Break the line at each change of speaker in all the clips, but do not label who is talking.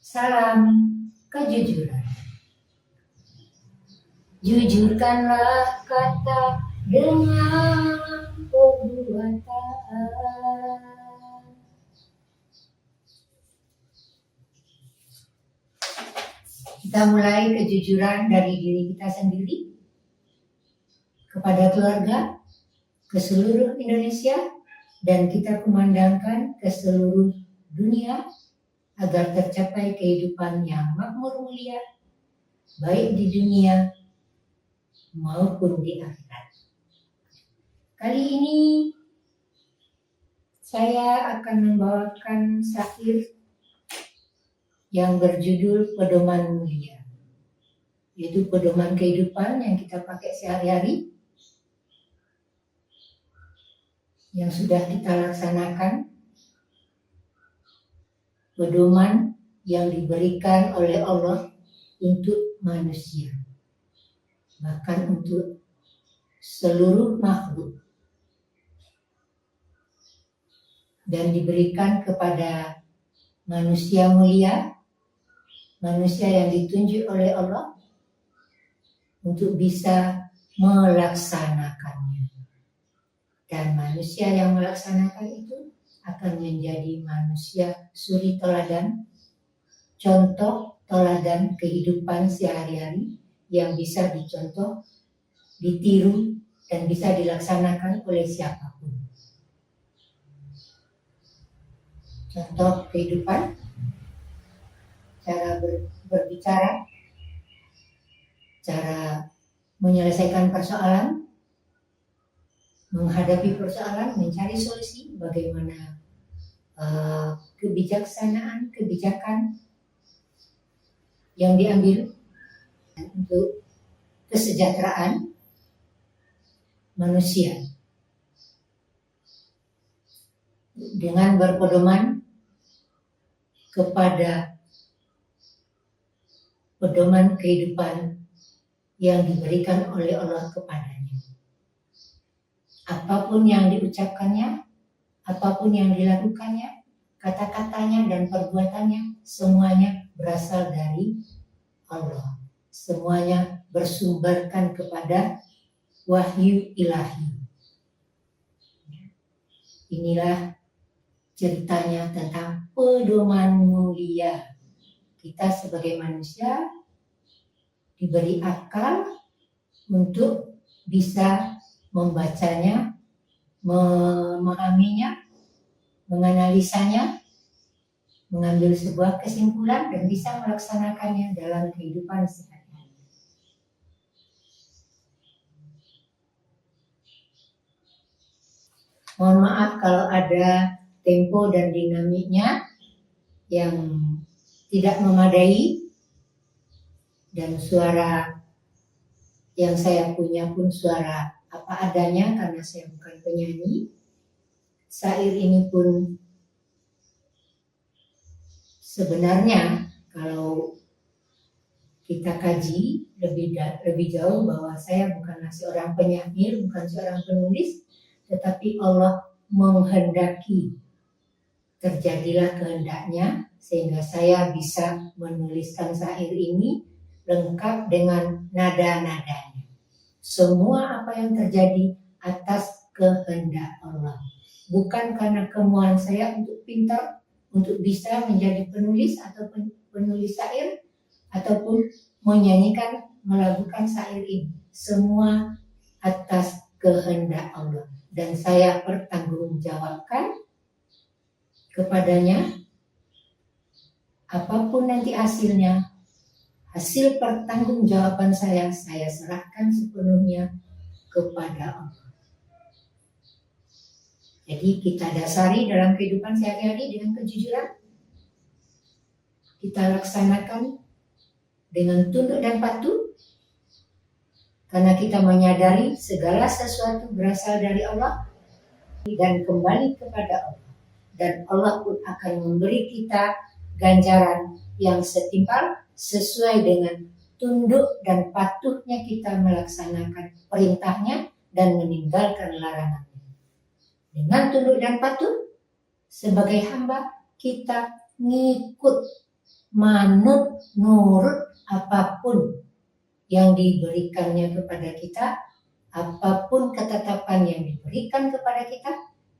Salam kejujuran. Jujurkanlah kata dengan perbuatan. Kita mulai kejujuran dari diri kita sendiri, kepada keluarga, ke seluruh Indonesia, dan kita kumandangkan ke seluruh dunia agar tercapai kehidupan yang makmur mulia, baik di dunia maupun di akhirat. Kali ini saya akan membawakan syair yang berjudul Pedoman Mulia, yaitu pedoman kehidupan yang kita pakai sehari-hari, yang sudah kita laksanakan, pedoman yang diberikan oleh Allah untuk manusia, bahkan untuk seluruh makhluk, dan diberikan kepada manusia mulia, manusia yang ditunjuk oleh Allah untuk bisa melaksanakannya. Dan manusia yang melaksanakan itu akan menjadi manusia suri teladan, contoh teladan kehidupan sehari-hari yang bisa dicontoh, ditiru, dan bisa dilaksanakan oleh siapapun. Contoh kehidupan, cara berbicara, cara menyelesaikan persoalan, menghadapi persoalan, mencari solusi, bagaimana kebijakan yang diambil untuk kesejahteraan manusia, dengan berpedoman kepada pedoman kehidupan yang diberikan oleh Allah kepadanya. Apapun yang diucapkannya, apapun yang dilakukannya, kata-katanya dan perbuatannya, semuanya berasal dari Allah. Semuanya bersumberkan kepada wahyu ilahi. Inilah ceritanya tentang pedoman mulia. Kita sebagai manusia diberi akal untuk bisa membacanya, memahaminya, menganalisanya, mengambil sebuah kesimpulan, dan bisa melaksanakannya dalam kehidupan sehari-hari. Mohon maaf kalau ada tempo dan dinamiknya yang tidak memadai, dan suara yang saya punya pun suara apa adanya karena saya bukan penyanyi. Syair ini pun sebenarnya kalau kita kaji lebih jauh bahwa saya bukanlah seorang penyair, bukan seorang penulis, tetapi Allah menghendaki terjadilah kehendaknya sehingga saya bisa menuliskan syair ini lengkap dengan nada-nadanya. Semua apa yang terjadi atas kehendak Allah. Bukan karena kemauan saya untuk pintar, untuk bisa menjadi penulis atau penulis syair, ataupun menyanyikan, melakukan syair ini. Semua atas kehendak Allah. Dan saya pertanggungjawabkan kepadanya, apapun nanti hasilnya, hasil pertanggungjawaban saya serahkan sepenuhnya kepada Allah. Jadi kita dasari dalam kehidupan sehari-hari dengan kejujuran, kita laksanakan dengan tunduk dan patuh, karena kita menyadari segala sesuatu berasal dari Allah dan kembali kepada Allah. Dan Allah pun akan memberi kita ganjaran yang setimpal sesuai dengan tunduk dan patuhnya kita melaksanakan perintahnya dan meninggalkan larangannya. Dengan tunduk dan patuh, sebagai hamba kita ngikut manut nurut apapun yang diberikannya kepada kita, apapun ketetapan yang diberikan kepada kita,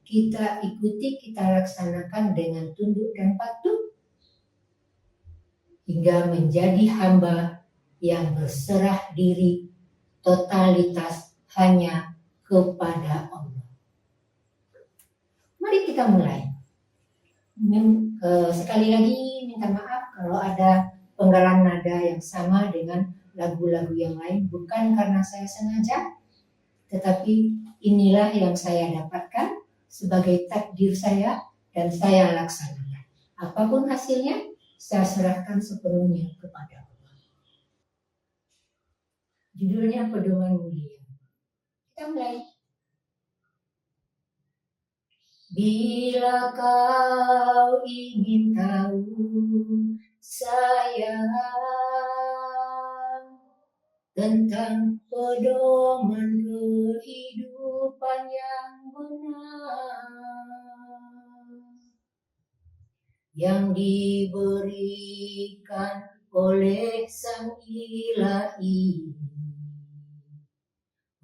kita ikuti, kita laksanakan dengan tunduk dan patuh hingga menjadi hamba yang berserah diri totalitas hanya kepada Allah. Mari kita mulai. Sekali lagi minta maaf kalau ada penggalan nada yang sama dengan lagu-lagu yang lain, bukan karena saya sengaja, tetapi inilah yang saya dapatkan sebagai takdir saya dan saya laksanakan. Apapun hasilnya, saya serahkan sepenuhnya kepada Allah. Judulnya Pedoman Mulia. Kita mulai. Bila kau ingin tahu sayang tentang pedoman kehidupan yang benar yang diberikan oleh Sang Ilahi,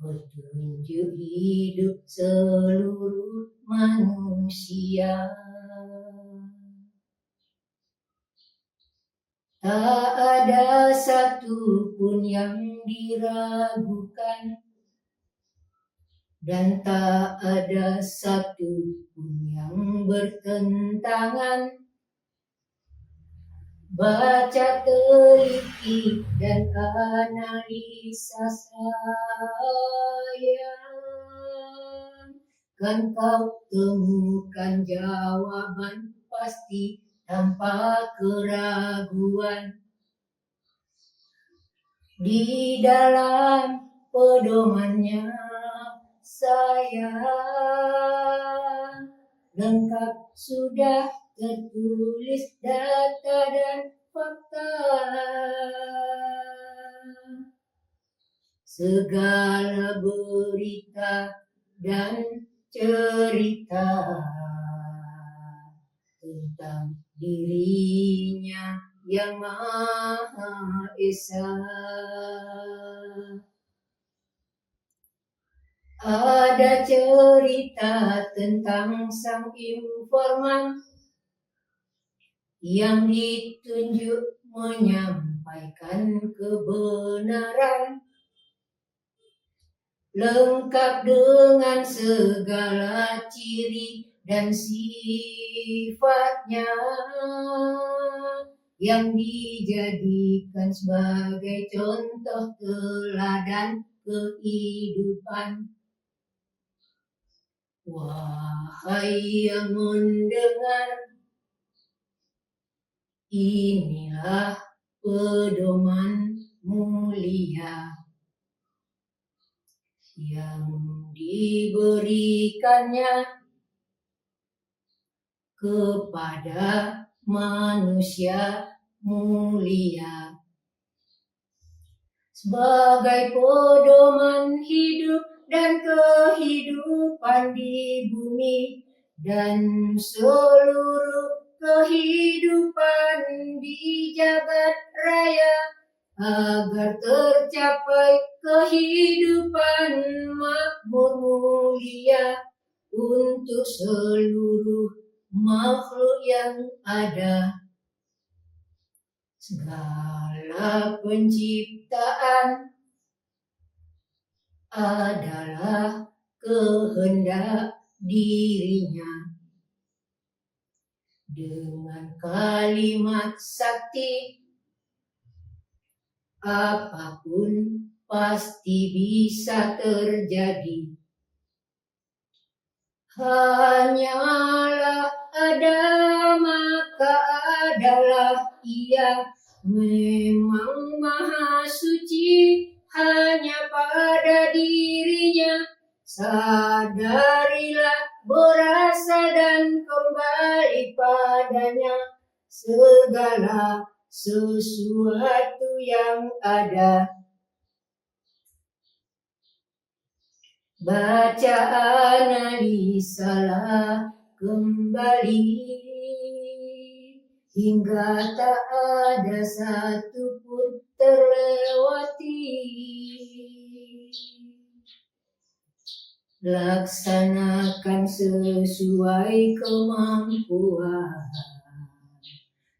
petunjuk hidup seluruh manusia. Tak ada satu pun yang diragukan, dan tak ada satu pun yang bertentangan. Baca teliti dan analisa saya, kan kau temukan jawaban pasti tanpa keraguan di dalam pedomannya. Saya lengkap sudah tertulis data dan fakta, segala berita dan cerita tentang dirinya yang Maha Esa. Ada cerita tentang sang informan yang ditunjuk menyampaikan kebenaran, lengkap dengan segala ciri dan sifatnya yang dijadikan sebagai contoh teladan kehidupan. Wahai yang mendengar, inilah pedoman mulia yang diberikannya kepada manusia mulia sebagai pedoman hidup dan kehidupan di bumi dan seluruh kehidupan di jagat raya, agar tercapai kehidupan makmur mulia untuk seluruh makhluk yang ada. Segala penciptaan adalah kehendak dirinya. Dengan kalimat sakti, apapun pasti bisa terjadi. Hanyalah ada maka adalah Ia, memang Maha Suci hanya pada dirinya. Sadarilah berasal dan kembali padanya segala sesuatu yang ada. Baca, analisalah kembali hingga tak ada satu pun terlewati. Laksanakan sesuai kemampuan,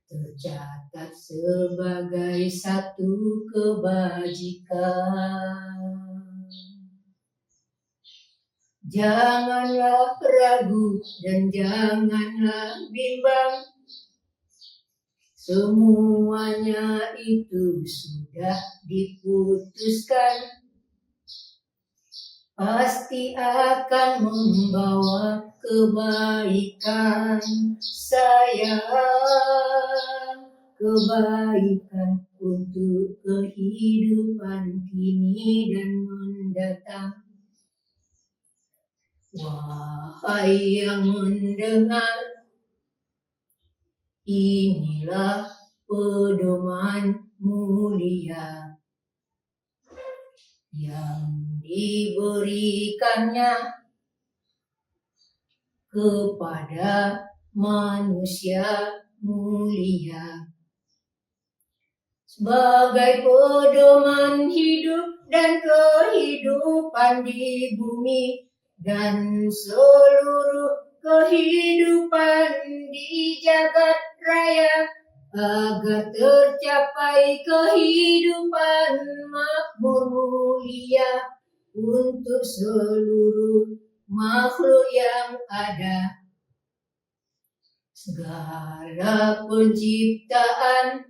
tercatat sebagai satu kebajikan. Janganlah ragu dan janganlah bimbang, semuanya itu sudah diputuskan, pasti akan membawa kebaikan, sayang, kebaikan untuk kehidupan kini dan mendatang. Wahai yang mendengar, inilah pedoman mulia yang diberikannya kepada manusia mulia sebagai pedoman hidup dan kehidupan di bumi dan seluruh kehidupan di jagat raya, agar tercapai kehidupan makmur mulia untuk seluruh makhluk yang ada. Segala penciptaan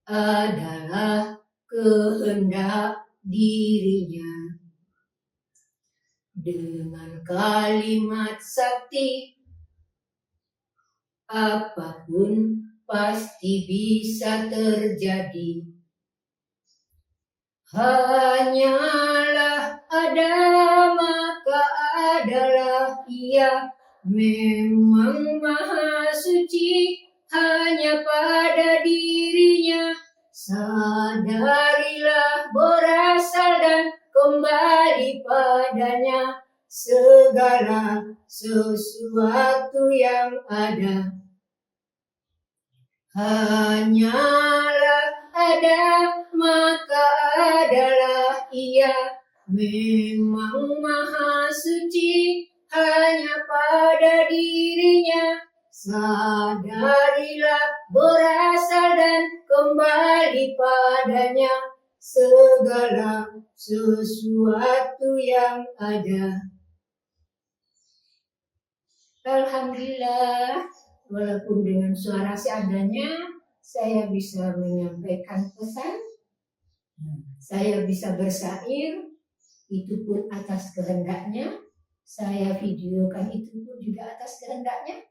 adalah kehendak dirinya. Dengan kalimat sakti, apapun pasti bisa terjadi. Hanyalah ada maka adalah ia, memang maha suci hanya pada dirinya. Sadarilah berasal dan kembali padanya segala sesuatu yang ada. Hanyalah ada maka adalah ia, memang maha suci hanya pada dirinya. Sadarilah berasal dan kembali padanya segala sesuatu yang ada. Alhamdulillah, walaupun dengan suara seadanya, saya bisa menyampaikan pesan, saya bisa bersyair, itu pun atas kehendaknya, saya videokan itu pun juga atas kehendaknya,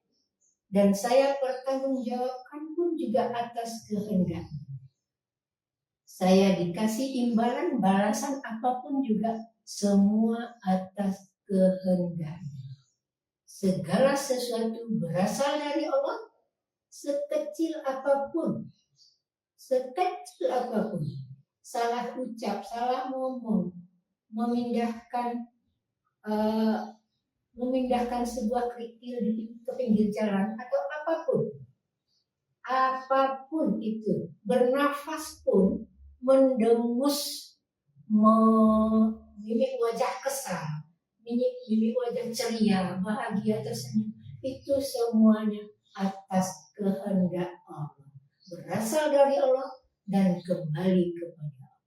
dan saya pertanggungjawabkan pun juga atas kehendaknya. Saya dikasih imbalan, balasan apapun juga semua atas kehendaknya. Segala sesuatu berasal dari Allah, sekecil apapun, salah ucap, salah ngomong, memindahkan sebuah kerikil ke pinggir jalan atau apapun itu, bernafas pun, mendengus, mimik wajah kesal, mimik wajah ceria, bahagia, tersenyum, itu semuanya atas kehendak Allah, berasal dari Allah dan kembali kepada Allah,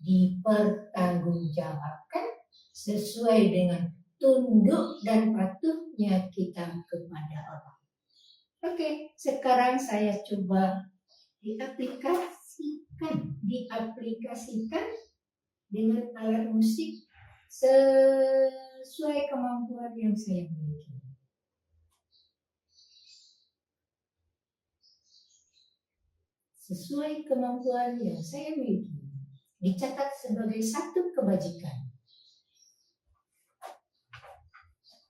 dipertanggungjawabkan sesuai dengan tunduk dan patuhnya kita kepada Allah. Oke, sekarang saya coba diaplikasikan dengan alat musik sesuai kemampuan yang saya miliki. Sesuai kemampuan yang saya miliki, dicatat sebagai satu kebajikan.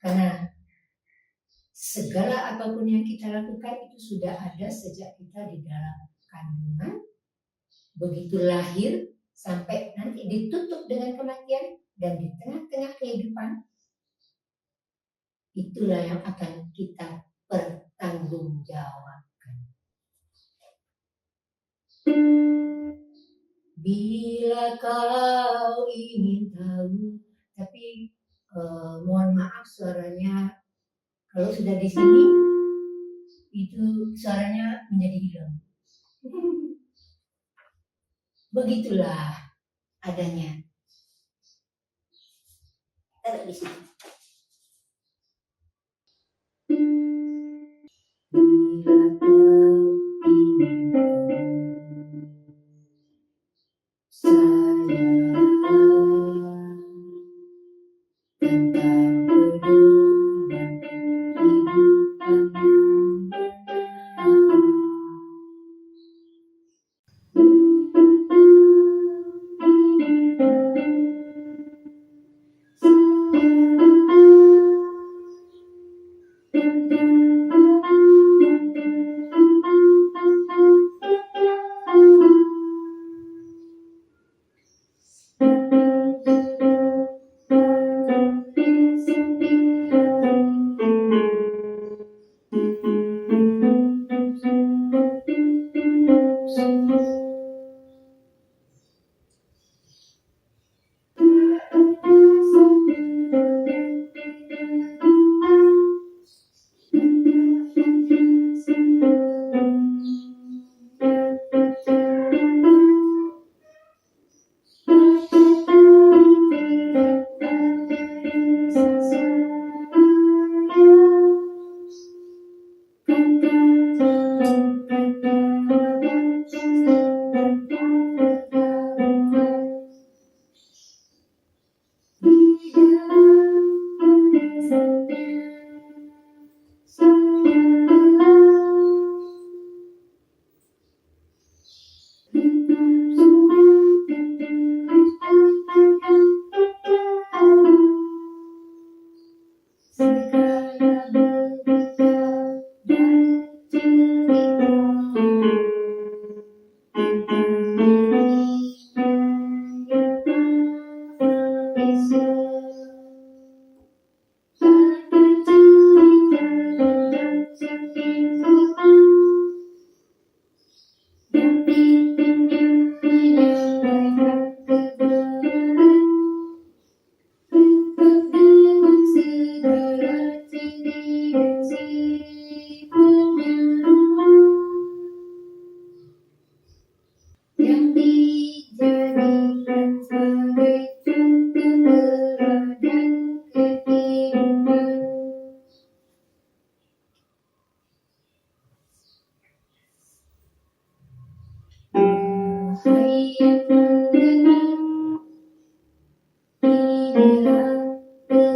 Karena segala apapun yang kita lakukan itu sudah ada sejak kita di dalam kandungan, begitu lahir sampai nanti ditutup dengan kematian, dan di tengah-tengah kehidupan itulah yang akan kita tanggung jawabkan. Bila kau ingin tahu, tapi mohon maaf suaranya kalau sudah di sini itu suaranya menjadi hilang. Begitulah adanya. Taruh di sini. Bila kau ingin tahu,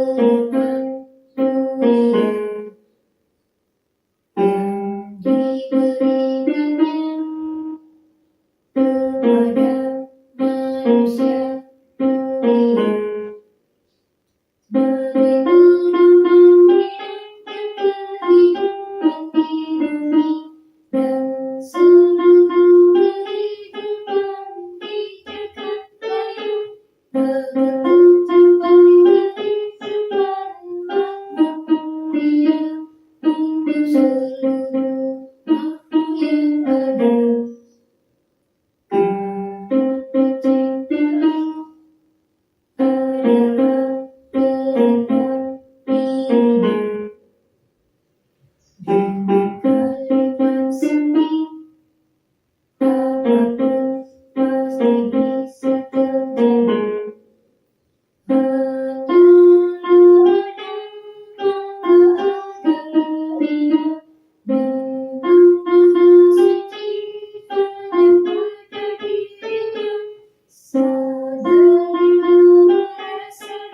tentang pedoman kehidupan yang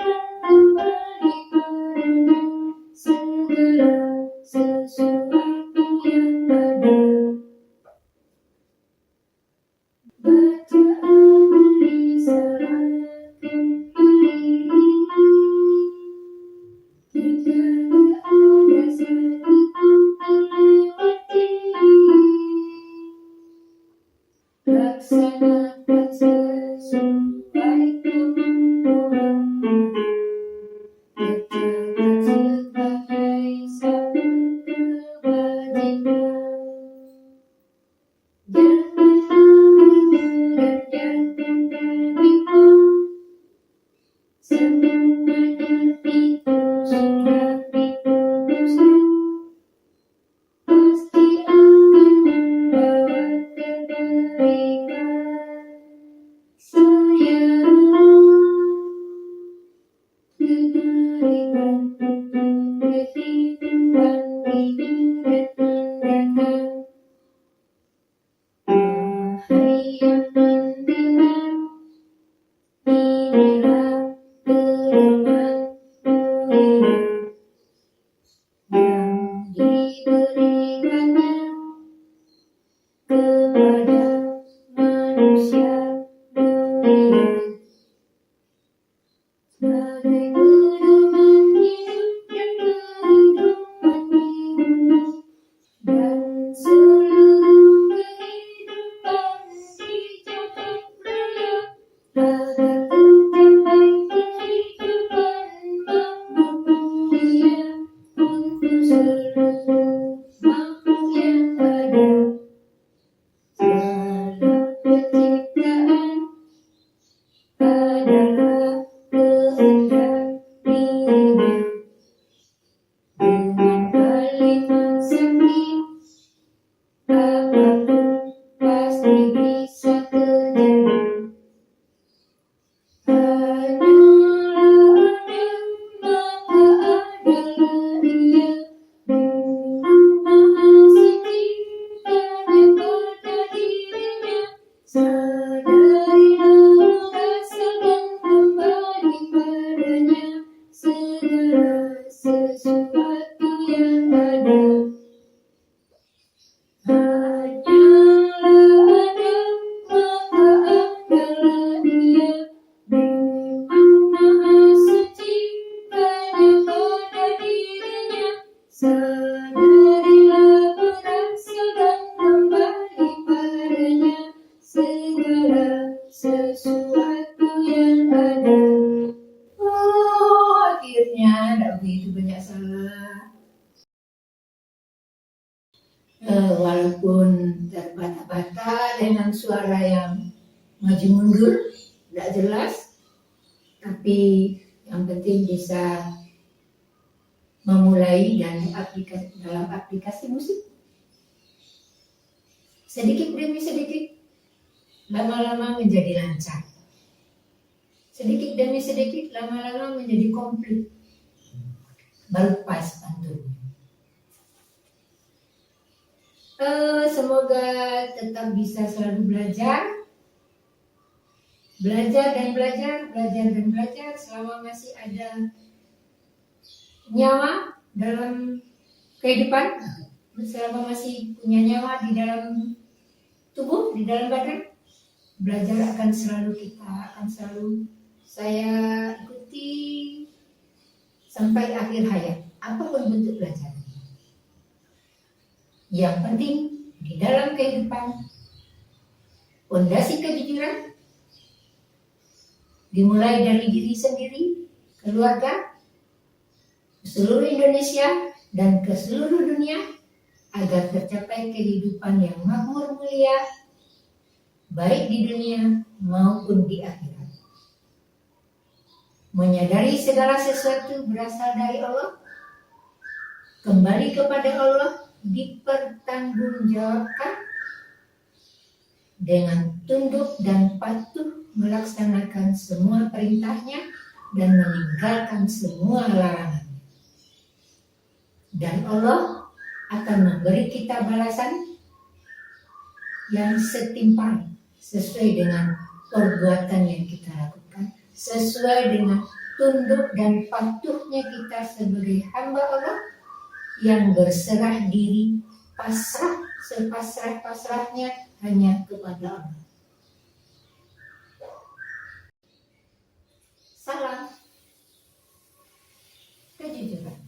Bagai pedoman hidup dan kehidupan ini dan seluruh kehidupan di jagat raya agar tercapai kehidupan makhluk mulia untuk seluruh makhluk yang ada. Segala penciptaan adalah kehendak dirinya. Dengan kalimat sakti, apapun pasti bisa terjadi. Hanyalah ada, maka adalah Ia. Maha suci, hanya pada dirinya. Sadarilah, rasakan kembali padanya segala sesuatu yang ada. Hanyalah ada, maka adalah Ia. Memang Maha suci, hanya pada dirinya. Sadarilah, merasakan kembali padanya segala sesuatu yang ada. Oh, akhirnya tidak begitu banyak salah. Walaupun terbata-bata dengan suara yang maju mundur, tidak jelas, tapi yang penting bisa memulai dan dalam aplikasi musik. Sedikit demi sedikit, lama-lama menjadi lancar. Sedikit demi sedikit, lama-lama menjadi komplit. Baru pas pantunnya. Semoga tetap bisa selalu belajar dan belajar selama masih ada nyawa dalam kehidupan, selama masih punya nyawa di dalam tubuh, di dalam badan. Belajar akan selalu saya ikuti sampai akhir hayat, apapun bentuk belajar. Yang penting di dalam kehidupan, fondasi kejujuran dimulai dari diri sendiri, keluarga, seluruh Indonesia, dan ke seluruh dunia agar tercapai kehidupan yang makmur mulia, baik di dunia maupun di akhirat. Menyadari segala sesuatu berasal dari Allah, kembali kepada Allah, dipertanggungjawabkan dengan tunduk dan patuh melaksanakan semua perintahnya dan meninggalkan semua larangannya. Dan Allah akan memberi kita balasan yang setimpal sesuai dengan perbuatan yang kita lakukan, sesuai dengan tunduk dan patuhnya kita sebagai hamba Allah yang berserah diri, pasrah sepasrah-pasrahnya hanya kepada Allah. Salam kejujuran.